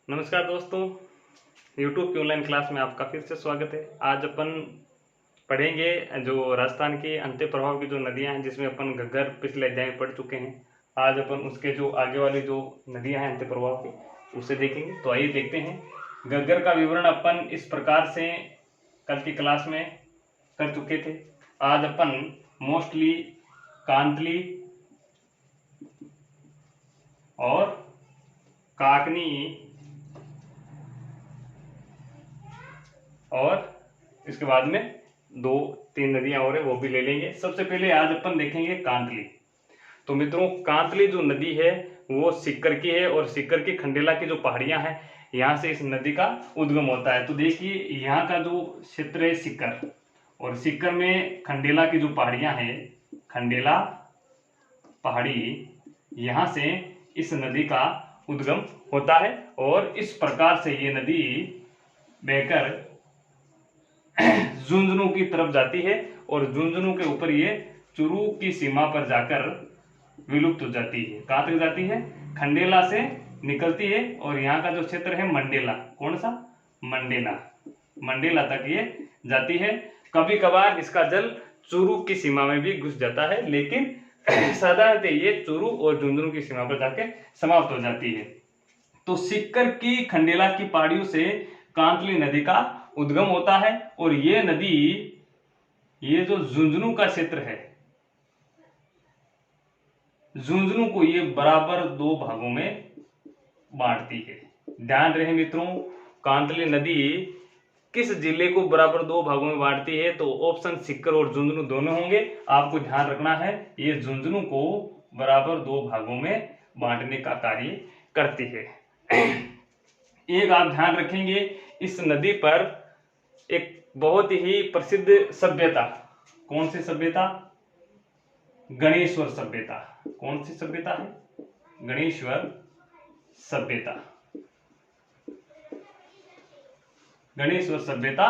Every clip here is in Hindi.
नमस्कार दोस्तों, यूट्यूब की ऑनलाइन क्लास में आपका फिर से स्वागत है। आज अपन पढ़ेंगे जो राजस्थान के अंत्य प्रभाव की जो नदियां हैं, जिसमें अपन घग्गर पिछले अध्याय में पढ़ चुके हैं। आज अपन उसके जो आगे वाली जो नदियां हैं अंत्य प्रभाव की, उसे देखेंगे। तो आइए देखते हैं। घग्गर का विवरण अपन इस प्रकार से कल की क्लास में कर चुके थे। आज अपन मोस्टली कांतली और काकनी और इसके बाद में दो तीन नदियां और है, वो भी ले लेंगे। सबसे पहले आज अपन देखेंगे कांतली। तो मित्रों, कांतली जो नदी है वो सीकर की है, और सीकर की खंडेला की जो पहाड़ियां हैं, यहाँ से इस नदी का उद्गम होता है। तो देखिए, यहाँ का जो क्षेत्र है सीकर, और सीकर में खंडेला की जो पहाड़ियां हैं, खंडेला पहाड़ी, यहाँ से इस नदी का उद्गम होता है। और इस प्रकार से ये नदी बहकर झुंझुनू की तरफ जाती है, और झुंझुनू के ऊपर ये चुरू की सीमा पर जाकर विलुप्त हो जाती है। कहाँ तक जाती है? खंडेला से निकलती है, और यहाँ का जो क्षेत्र है मंडेला, कौन सा? मंडेला, मंडेला तक ये जाती है। कभी कभार इसका जल चुरू की सीमा में भी घुस जाता है, लेकिन साधारणतः ये चुरू और झुंझुनू की सीमा पर जाके समाप्त हो जाती है। तो सीकर की खंडेला की पहाड़ियों से कांतली नदी का उद्गम होता है, और ये नदी, ये जो झुंझुनू का क्षेत्र है, झुंझुनू को ये बराबर दो भागों में बांटती है। ध्यान रहे मित्रों, कांतली नदी किस जिले को बराबर दो भागों में बांटती है? तो ऑप्शन सीकर और झुंझुनू दोनों होंगे। आपको ध्यान रखना है, ये झुंझुनू को बराबर दो भागों में बांटने का कार्य करती है। एक आप ध्यान रखेंगे, इस नदी पर एक बहुत ही प्रसिद्ध सभ्यता, कौन सी सभ्यता? गणेश्वर सभ्यता। कौन सी सभ्यता है? गणेश्वर सभ्यता। गणेश्वर सभ्यता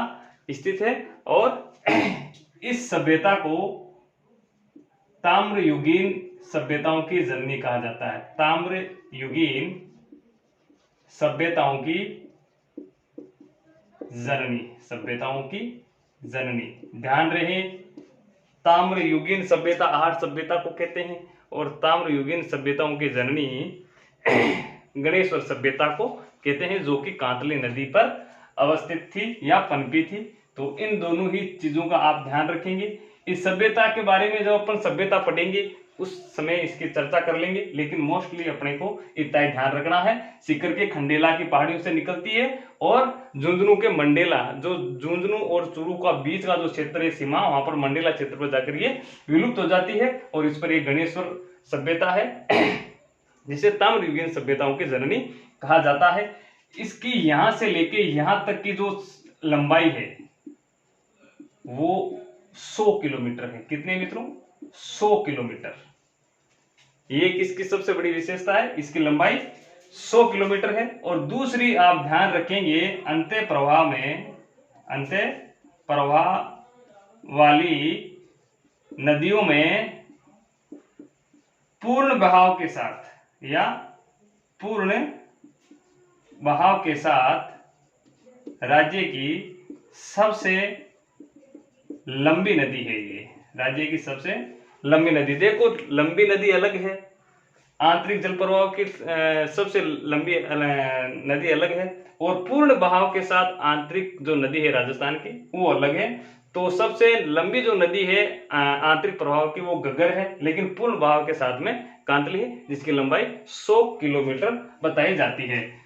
स्थित है, और इस सभ्यता को ताम्रयुगीन सभ्यताओं की जननी कहा जाता है। ताम्रयुगीन सभ्यताओं की जननी, सभ्यताओं की जननी। ध्यान रहे, ताम्रयुगीन सभ्यता आहार सभ्यता को कहते हैं, और ताम्रयुगीन सभ्यताओं की जननी गणेश्वर सभ्यता को कहते हैं, जो कि कांतली नदी पर अवस्थित थी या पनपी थी। तो इन दोनों ही चीजों का आप ध्यान रखेंगे। इस सभ्यता के बारे में जब अपन सभ्यता पढ़ेंगे उस समय इसकी चर्चा कर लेंगे, लेकिन मोस्टली अपने को इतना ही ध्यान रखना है, सीकर के खंडेला की पहाड़ियों से निकलती है, और झुंझुनू के मंडेला, जो झुंझुनू और चुरू का बीच का जो क्षेत्र है सीमा, वहां पर मंडेला क्षेत्र पर जाकर ये विलुप्त हो जाती है, और इस पर ये गणेश्वर सभ्यता है, जिसे ताम्रयुगीन सभ्यताओं की जननी कहा जाता है। इसकी यहां से लेके यहां तक की जो लंबाई है वो 100 किलोमीटर है। कितने मित्रों? 100 किलोमीटर। ये किसकी सबसे बड़ी विशेषता है? इसकी लंबाई 100 किलोमीटर है। और दूसरी आप ध्यान रखेंगे, अंत्य प्रवाह में, अंत्य प्रवाह वाली नदियों में पूर्ण बहाव के साथ या पूर्ण बहाव के साथ राज्य की सबसे लंबी नदी है ये, राज्य की सबसे लंबी नदी। देखो, लंबी नदी अलग है, आंतरिक जल प्रवाह की सबसे लंबी नदी अलग है, और पूर्ण बहाव के साथ आंतरिक जो नदी है राजस्थान की वो अलग है। तो सबसे लंबी जो नदी है आंतरिक प्रवाह की वो घग्गर है, लेकिन पूर्ण बहाव के साथ में कांतली है, जिसकी लंबाई 100 किलोमीटर बताई जाती है।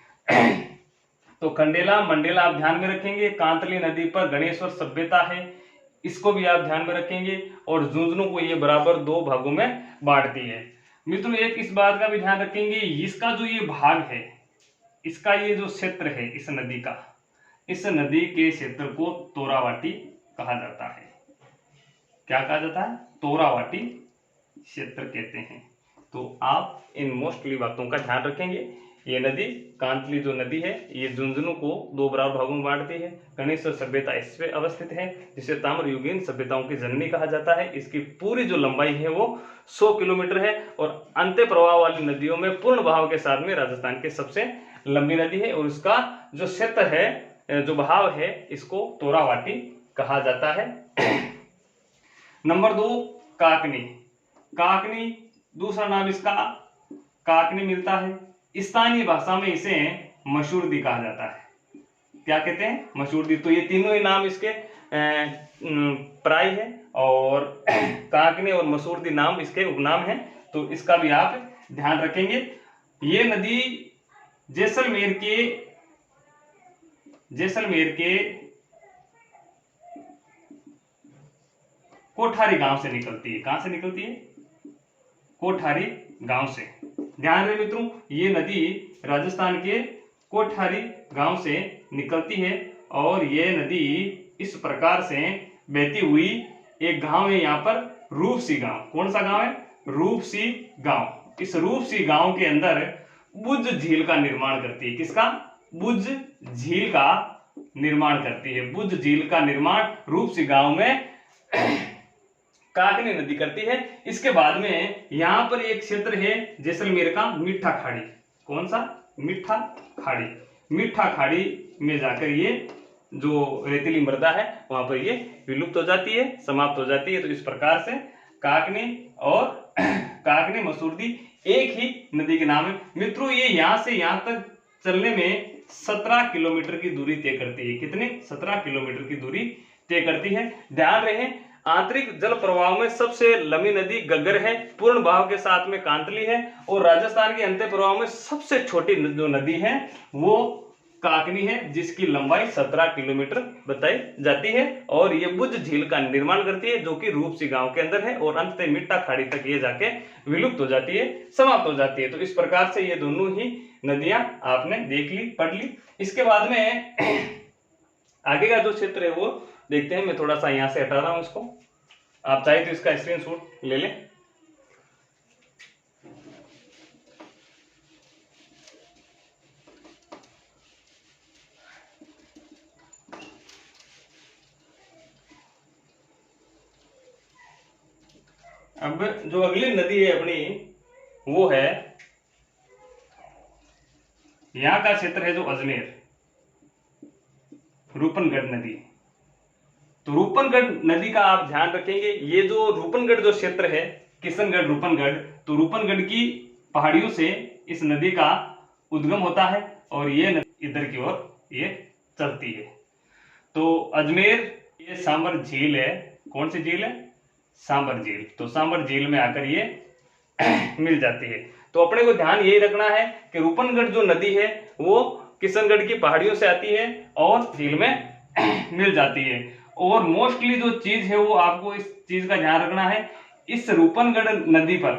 तो खंडेला मंडेला आप ध्यान में रखेंगे। कांतली नदी पर गणेश्वर सभ्यता है, इसको भी आप ध्यान में रखेंगे, और झुंझुनू को ये बराबर दो भागों में बांटती है। मित्रों, एक इस बात का भी ध्यान रखेंगे, इसका जो ये भाग है, इसका ये जो क्षेत्र है इस नदी का, इस नदी के क्षेत्र को तोरावाटी कहा जाता है। क्या कहा जाता है? तोरावाटी क्षेत्र कहते हैं। तो आप इन मोस्टली बातों का ध्यान रखेंगे। ये नदी कांतली जो नदी है ये झुंझुनू को 2 बराबर भागों में बांटती है। कनिष्क सभ्यता इसमें अवस्थित है, जिसे ताम्रयुगीन सभ्यताओं की जननी कहा जाता है। इसकी पूरी जो लंबाई है वो 100 किलोमीटर है और अंत्य प्रवाह वाली नदियों में पूर्ण बहाव के साथ में राजस्थान की सबसे लंबी नदी है और उसका जो क्षेत्र है, जो बहाव है, इसको तोरावाटी कहा जाता है। नंबर 2 काकनी। काकनी दूसरा नाम इसका काकनी मिलता है। स्थानीय भाषा में इसे मसूरदी कहा जाता है। क्या कहते हैं? मसूरदी। तो ये तीनों ही नाम इसके प्राय है और काकनी और मसूरदी नाम इसके उपनाम हैं, तो इसका भी आप ध्यान रखेंगे। ये नदी जैसलमेर के कोठारी गांव से निकलती है। कहां से निकलती है? कोठारी गांव से। ध्यान रहे मित्रों, ये नदी राजस्थान के कोठारी गांव से निकलती है और ये नदी इस प्रकार से बहती हुई एक गांव है यहाँ पर, रूपसी गांव। कौन सा गांव है? रूपसी गांव। इस रूपसी गांव के अंदर बुज झील का निर्माण करती है। किसका? बुज झील का निर्माण करती है। बुज झील का निर्माण रूपसी गांव में काकनी नदी करती है। इसके बाद में यहां पर एक क्षेत्र है जैसलमेर का, मिठा खाड़ी। कौन सा? मिठा खाड़ी। मिठा खाड़ी में जाकर ये जो रेतीली मृदा है वहां पर ये विलुप्त हो जाती है, समाप्त हो जाती है। तो इस प्रकार से काकनी और काकनी मसूरदी एक ही नदी के नाम है। मित्रों, ये यहां से यहां तक चलने में 17 किलोमीटर की दूरी तय करती है। कितने? 17 किलोमीटर की दूरी तय करती है। ध्यान रहे, आंतरिक जल प्रवाह में सबसे लंबी नदी गग्गर है, पूर्ण बहाव के साथ में कांतली है और राजस्थान के अंत्य प्रवाह में सबसे छोटी जो नदी है वो काकनी है, जिसकी लंबाई 17 किलोमीटर बताई जाती है और ये बुज झील का निर्माण करती है, जो कि रूपसी गांव के अंदर है और अंततः मिट्टा खाड़ी तक ये जाके विलुप्त हो जाती है, समाप्त हो जाती है। तो इस प्रकार से ये दोनों ही नदियां आपने देख ली, पढ़ ली। इसके बाद में आगे का जो क्षेत्र है वो देखते हैं। मैं थोड़ा सा यहां से हटा रहा हूं इसको, आप चाहे तो इसका स्क्रीनशॉट ले लें। अब जो अगली नदी है अपनी वो है, यहां का क्षेत्र है जो अजमेर, रूपनगढ़ नदी। तो रूपनगढ़ नदी का आप ध्यान रखेंगे। ये जो रूपनगढ़ जो क्षेत्र है, किशनगढ़, रूपनगढ़, तो रूपनगढ़ की पहाड़ियों से इस नदी का उद्गम होता है और ये नदी इधर की ओर ये चलती है। तो अजमेर ये सांबर झील है। कौन सी झील है? सांबर झील। तो सांबर झील में आकर ये मिल जाती है। तो अपने को ध्यान यही रखना है कि रूपनगढ़ जो नदी है वो किशनगढ़ की पहाड़ियों से आती है और झील में मिल जाती है। और मोस्टली जो चीज है वो आपको इस चीज का ध्यान रखना है, इस रूपनगढ़ नदी पर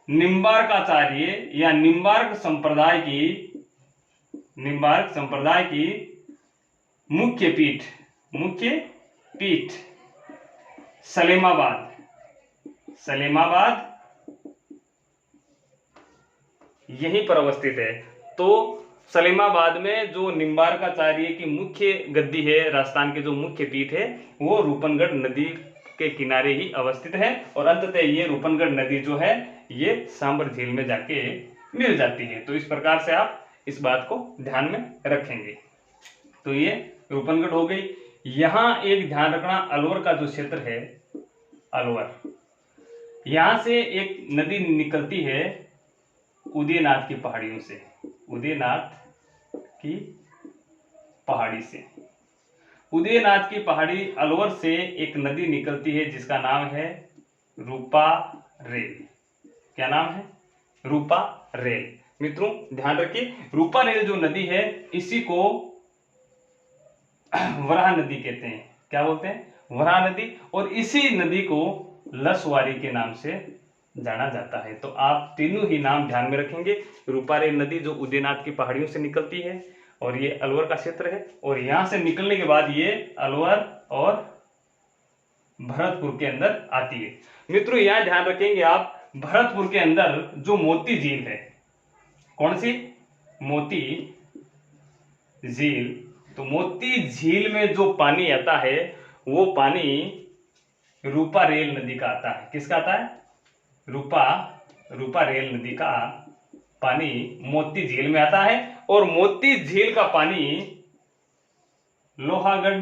निम्बार्काचार्य या निम्बार्क संप्रदाय की मुख्य पीठ सलेमाबाद यहीं पर अवस्थित है। तो सलेमाबाद में जो निम्बार्काचार्य की मुख्य गद्दी है, राजस्थान के जो मुख्य पीठ है, वो रूपनगढ़ नदी के किनारे ही अवस्थित है और अंततः ये रूपनगढ़ नदी जो है ये सांबर झील में जाके मिल जाती है। तो इस प्रकार से आप इस बात को ध्यान में रखेंगे। तो ये रूपनगढ़ हो गई। यहां एक ध्यान रखना, अलवर का जो क्षेत्र है, अलवर, यहां से एक नदी निकलती है उदयनाथ की पहाड़ियों से, उदयनाथ की पहाड़ी से। उदयनाथ की पहाड़ी अलवर से एक नदी निकलती है जिसका नाम है रूपा रेल। क्या नाम है? रूपा रेल। मित्रों ध्यान रखिए, रूपा रेल जो नदी है इसी को वराह नदी कहते हैं। क्या बोलते हैं? वराह नदी। और इसी नदी को लसवारी के नाम से जाना जाता है। तो आप तीनों ही नाम ध्यान में रखेंगे। रूपा रेल नदी जो उदयनाथ की पहाड़ियों से निकलती है और ये अलवर का क्षेत्र है और यहां से निकलने के बाद ये अलवर और भरतपुर के अंदर आती है। मित्रों यहां ध्यान रखेंगे आप, भरतपुर के अंदर जो मोती झील है, कौन सी? मोती झील। तो मोती झील में जो पानी आता है वो पानी रूपा रेल नदी का आता है। किसका आता है? रूपा रेल नदी का पानी मोती झील में आता है। और मोती झील का पानी लोहागढ़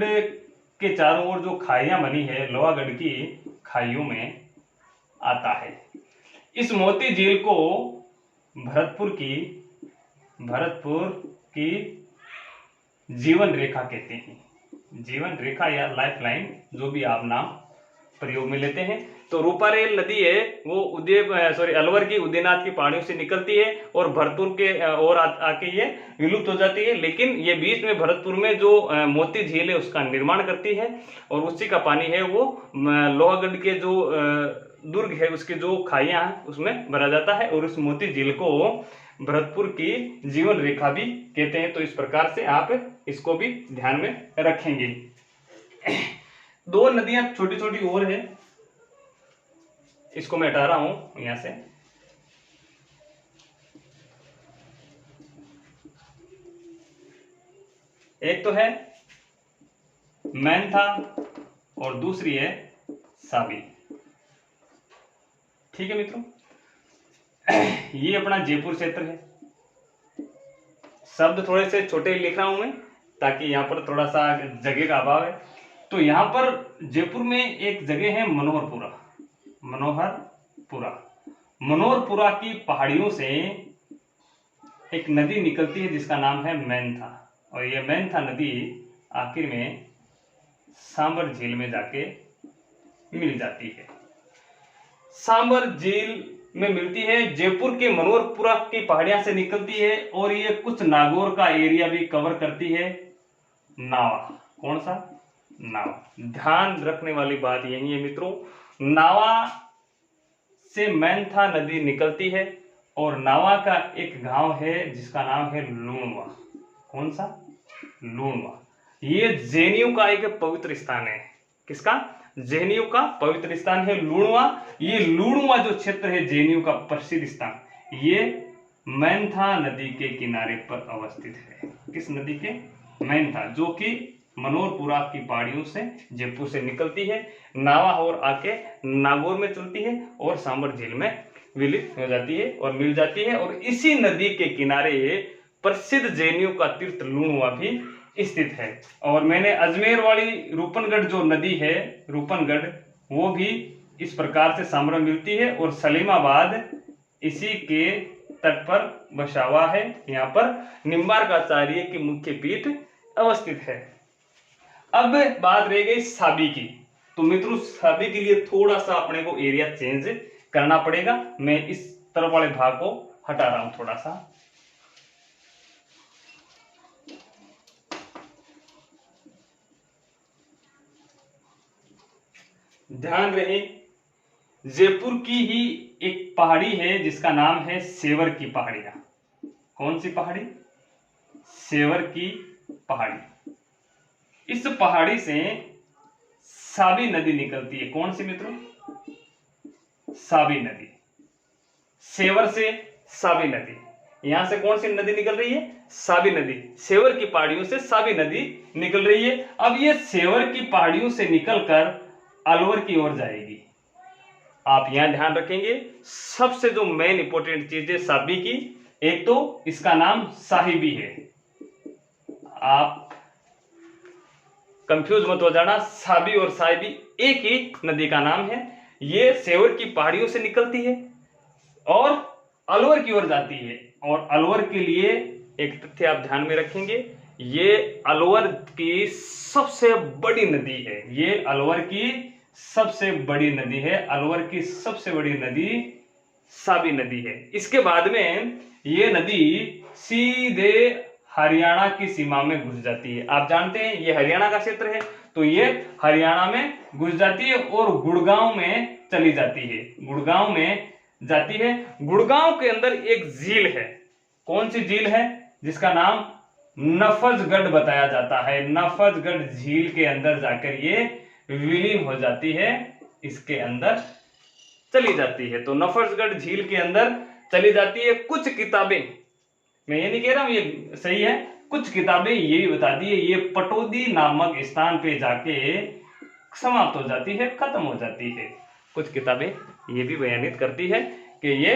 के चारों ओर जो खाइयां बनी है, लोहागढ़ की खाइयों में आता है। इस मोती झील को भरतपुर की जीवन रेखा कहते हैं। जीवन रेखा या लाइफ लाइन, जो भी आप नाम प्रयोग में लेते हैं। तो रूपा रेल नदी है वो अलवर की उदयनाथ की पहाड़ियों से निकलती है और भरतपुर के और आके ये विलुप्त हो जाती है। लेकिन ये बीच में भरतपुर में जो मोती झील है उसका निर्माण करती है और उसी का पानी है वो लोहागढ़ के जो दुर्ग है उसके जो खाइयां हैं उसमें भरा जाता है और उस मोती झील को भरतपुर की जीवन रेखा भी कहते हैं। तो इस प्रकार से आप इसको भी ध्यान में रखेंगे। दो नदियां छोटी छोटी और है, इसको मैं हटा रहा हूं यहां से। एक तो है मैनथा और दूसरी है साबी। ठीक है मित्रों, ये अपना जयपुर क्षेत्र है। शब्द थोड़े से छोटे लिख रहा हूं मैं ताकि यहां पर थोड़ा सा जगह का अभाव है। तो यहां पर जयपुर में एक जगह है मनोहरपुरा की पहाड़ियों से एक नदी निकलती है जिसका नाम है मैनथा। और यह मैनथा नदी आखिर में सांबर झील में जाके मिल जाती है। सांबर झील में मिलती है, जयपुर के मनोहरपुरा की पहाड़ियां से निकलती है और ये कुछ नागौर का एरिया भी कवर करती है। नावा, कौन सा? नावा। ध्यान रखने वाली बात यही है मित्रों, नावा से मैनथा नदी निकलती है और नावा का एक गांव है जिसका नाम है लूणवा। कौन सा? लूणवा। ये जैनियों का एक पवित्र स्थान है। किसका? जैनियों का पवित्र स्थान है लूणवा। ये लूणवा जो क्षेत्र है जैनियों का प्रसिद्ध स्थान, ये मैनथा नदी के किनारे पर अवस्थित है। किस नदी के? मैनथा, जो कि मनोहरपुरा की पहाड़ियों से जयपुर से निकलती है, नावा और आके नागौर में चलती है और सांबर झील में विलीन हो जाती है और मिल जाती है। और इसी नदी के किनारे प्रसिद्ध जैनियों का तीर्थ लूणवा भी स्थित है। और मैंने अजमेर वाली रूपनगढ़ जो नदी है रूपनगढ़, वो भी इस प्रकार से सांबर मिलती है और सलीमाबाद इसी के तट पर बसा हुआ है। यहाँ पर निम्बार्काचार्य की मुख्य पीठ अवस्थित है। अब बात रह गई साबी की। तो मित्रों साबी के लिए थोड़ा सा अपने को एरिया चेंज करना पड़ेगा। मैं इस तरफ वाले भाग को हटा रहा हूं थोड़ा सा। ध्यान रहे, जयपुर की ही एक पहाड़ी है जिसका नाम है सेवर की पहाड़ियां। कौन सी पहाड़ी? सेवर की पहाड़ी। इस पहाड़ी से साबी नदी निकलती है। कौन सी मित्रों? साबी नदी। सेवर से साबी नदी, यहां से कौन सी नदी निकल रही है? साबी नदी। सेवर की पहाड़ियों से साबी नदी निकल रही है। अब ये सेवर की पहाड़ियों से निकलकर अलवर की ओर जाएगी। आप यहां ध्यान रखेंगे, सबसे जो मेन इंपॉर्टेंट चीज है साबी की, एक तो इसका नाम साहिबी है। आप कंफ्यूज मत हो जाना, साबी और साहिबी एक ही नदी का नाम है। ये सेवर की पहाड़ियों से निकलती है और अलवर की ओर जाती है। और अलवर के लिए एक तथ्य आप ध्यान में रखेंगे, ये अलवर की सबसे बड़ी नदी है। ये अलवर की सबसे बड़ी नदी है। अलवर की सबसे बड़ी नदी साबी नदी है। इसके बाद में ये नदी सीधे हरियाणा की सीमा में घुस जाती है। आप जानते हैं ये हरियाणा का क्षेत्र है, तो ये हरियाणा में घुस जाती है और गुड़गांव में चली जाती है। गुड़गांव में जाती है। गुड़गांव के अंदर एक झील है। कौन सी झील है? जिसका नाम नफजगढ़ बताया जाता है। नफजगढ़ झील के अंदर जाकर ये विलीन हो जाती है, इसके अंदर चली जाती है। तो नफजगढ़ झील के अंदर चली जाती है। कुछ किताबें मैं ये नहीं कह रहा हूँ ये सही है, कुछ किताबें ये भी बताती है ये पटौदी नामक स्थान पे जाके समाप्त हो जाती है, खत्म हो जाती है। कुछ किताबें ये भी बयानित करती है कि ये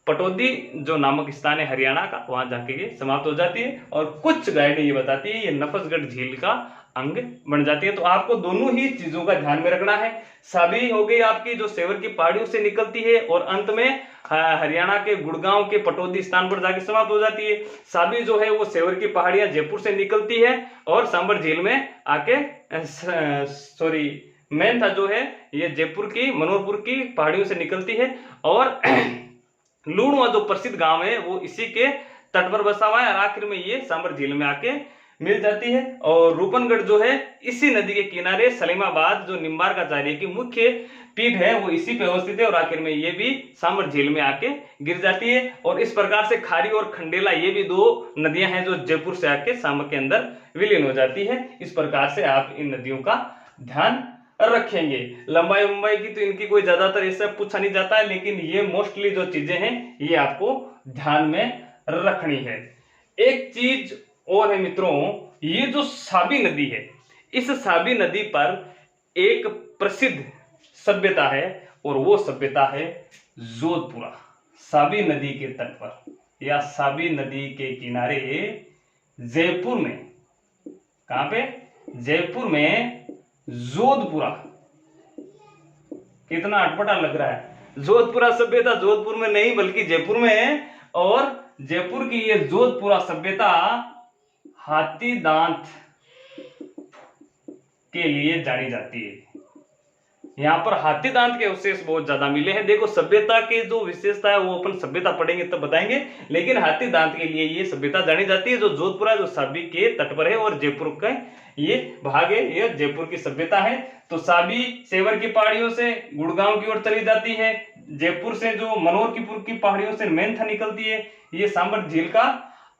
पटौदी जो नामक स्थान है हरियाणा का, वहां जाके ये समाप्त हो जाती है। और कुछ गाइडें ये बताती है ये नफसगढ़ झील का अंग बन जाती है। तो आपको दोनों ही चीजों का ध्यान में रखना है। साबी हो गई आपकी जो सेवर की पहाड़ियों से निकलती है और अंत में हरियाणा के गुड़गांव के पटौदी स्थान पर जाके समाप्त हो जाती है। साबी जो है वो सेवर की पहाड़ियां जयपुर से निकलती है और सांबर झील में आके मेंथा जो है ये जयपुर की मनोरपुर की पहाड़ियों से निकलती है। और लूणवा जो प्रसिद्ध गांव है वो इसी के तट पर बसा हुआ है और आखिर में ये सांबर झील में आके मिल जाती है। और रूपनगढ़ जो है इसी नदी के किनारे सलीमाबाद जो निम्बार्काचार्य की मुख्य पीठ है वो इसी पे अवस्थित है और आखिर में ये भी सांबर झील में आके गिर जाती है। और इस प्रकार से खारी और खंडेला ये भी दो नदियां हैं जो जयपुर से आके सांबर के अंदर विलीन हो जाती है। इस प्रकार से आप इन नदियों का ध्यान रखेंगे। लंबाई की तो इनकी कोई ज्यादातर ऐसा पूछा नहीं जाता है, लेकिन ये मोस्टली जो चीजें हैं ये आपको ध्यान में रखनी है। एक चीज और है मित्रों, ये जो साबी नदी है, इस साबी नदी पर एक प्रसिद्ध सभ्यता है और वो सभ्यता है जोधपुरा। साबी नदी के तट पर या साबी नदी के किनारे जयपुर में, कहां पे? जयपुर में जोधपुरा। कितना अटपटा लग रहा है। जोधपुरा सभ्यता जोधपुर में नहीं बल्कि जयपुर में है। और जयपुर की ये जोधपुरा सभ्यता हाथी दांत के लिए जानी जाती है। यहाँ पर हाथी दांत के अवशेष बहुत ज्यादा मिले हैं। देखो सभ्यता की जो विशेषता है वो अपन सभ्यता पढ़ेंगे तब बताएंगे, लेकिन हाथी दांत के लिए ये सभ्यता जानी जाती है जो जोधपुरा जो साबी के तट पर है और जयपुर का ये भाग है, ये जयपुर की सभ्यता है। तो साबी सेवर की पहाड़ियों से गुड़गांव की ओर चली जाती है, जयपुर से जो मनोरपुर की पहाड़ियों से मेंथा निकलती है, ये सांबर झील का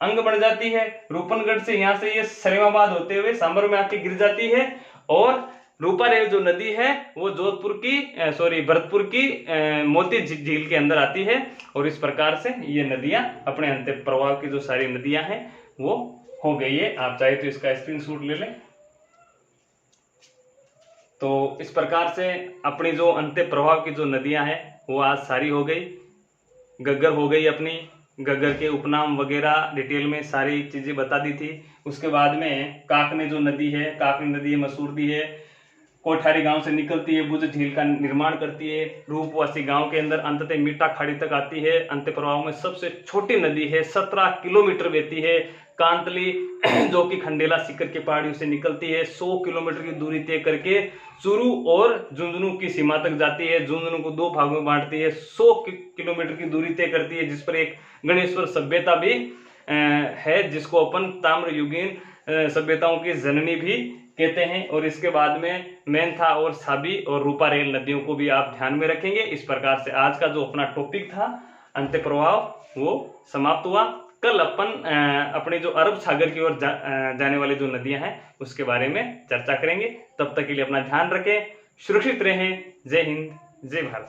अंग बन जाती है। रूपनगढ़ से यहाँ से ये सलीमाबाद होते हुए सांबर में आके गिर जाती है। और रूपारेल जो नदी है वो जोधपुर की भरतपुर की मोती झील के अंदर आती है। और इस प्रकार से ये नदियां अपने अंत्य प्रवाह की जो सारी नदियां हैं वो हो गई है। आप चाहे तो इसका स्क्रीनशॉट ले लें। तो इस प्रकार से अपनी जो अंत्य प्रवाह की जो नदियां हैं वो आज सारी हो गई। गग्गर हो गई अपनी, गग्गर के उपनाम वगैरह डिटेल में सारी चीजें बता दी थी। उसके बाद में काकने जो नदी है, काकनी नदी है, मसूरदी है, कोठारी गांव से निकलती है, बुझ झील का निर्माण करती है, रूपवासी गांव के अंदर अंततः मीठा खाड़ी तक आती है। अंत्य प्रवाह में सबसे छोटी नदी है, 17 किलोमीटर बहती है। कांतली जो कि खंडेला सीकर के पहाड़ियों से निकलती है, 100 किलोमीटर की दूरी तय करके चूरू और झुंझुनू की सीमा तक जाती है। झुंझुनू को 2 भागों में बांटती है, 100 किलोमीटर की दूरी तय करती है, जिस पर एक गणेश्वर सभ्यता भी है जिसको अपन ताम्रयुगीन सभ्यताओं की जननी भी कहते हैं। और इसके बाद में मेंथा और साबी और रूपारेल नदियों को भी आप ध्यान में रखेंगे। इस प्रकार से आज का जो अपना टॉपिक था अंत्य प्रवाह वो समाप्त हुआ। कल अपन अपने जो अरब सागर की ओर जाने वाली जो नदियां हैं उसके बारे में चर्चा करेंगे। तब तक के लिए अपना ध्यान रखें, सुरक्षित रहें। जय हिंद, जय भारत।